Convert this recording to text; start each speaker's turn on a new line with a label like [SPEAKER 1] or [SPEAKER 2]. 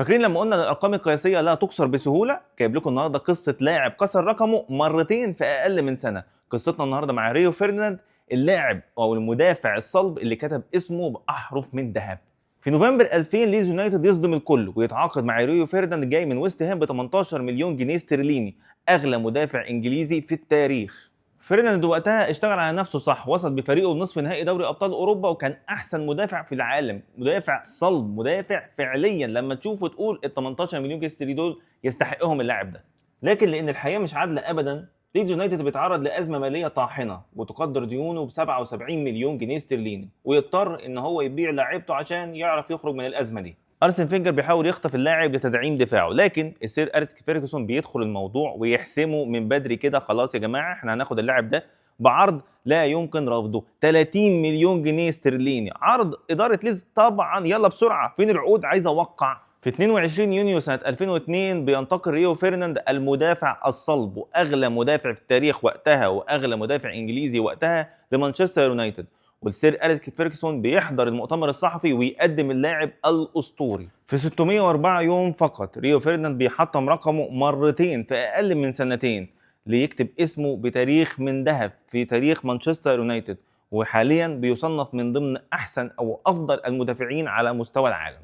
[SPEAKER 1] فاكرين لما قلنا ان الارقام القياسيه لا تكسر بسهوله؟ جايب لكم النهارده قصه لاعب كسر رقمه مرتين في اقل من سنه. قصتنا النهارده مع ريو فيرديناند، اللاعب او المدافع الصلب اللي كتب اسمه باحرف من ذهب. في نوفمبر 2000 ليدز يونايتد يصدم الكل ويتعاقد مع ريو فيرديناند جاي من ويست هام ب 18 مليون جنيه استرليني، اغلى مدافع انجليزي في التاريخ. فيرديناند وقتها اشتغل على نفسه صح، وصل بفريقه لنصف نهائي دوري ابطال اوروبا وكان احسن مدافع في العالم، مدافع صلب، مدافع فعليا لما تشوفه تقول ال 18 مليون جنيه استرليني دول يستحقهم اللاعب ده. لكن لان الحياه مش عادله ابدا، ليدز يونايتد بيتعرض لازمه ماليه طاحنه وتقدر ديونه ب 77 مليون جنيه استرليني، ويضطر ان هو يبيع لاعيبته عشان يعرف يخرج من الازمه دي. ارسن فينجر بيحاول يخطف اللاعب لتدعيم دفاعه، لكن السير اليكس فيرجسون بيدخل الموضوع ويحسمه من بدري كده. خلاص يا جماعه، احنا هناخد اللاعب ده بعرض لا يمكن رفضه، 30 مليون جنيه استرليني. عرض اداره ليدز طبعا، يلا بسرعه، فين العقود؟ عايز اوقع. في 22 يونيو سنه 2002 بينتقل ريو فيرديناند المدافع الصلب واغلى مدافع في التاريخ وقتها واغلى مدافع انجليزي وقتها لمانشستر يونايتد، والسير أليكس فيرجسون بيحضر المؤتمر الصحفي ويقدم اللاعب الاسطوري. في 604 يوم فقط ريو فيرديناند بيحطم رقمه مرتين في اقل من سنتين ليكتب اسمه بتاريخ من ذهب في تاريخ مانشستر يونايتد، وحاليا بيصنف من ضمن احسن او افضل المدافعين على مستوى العالم.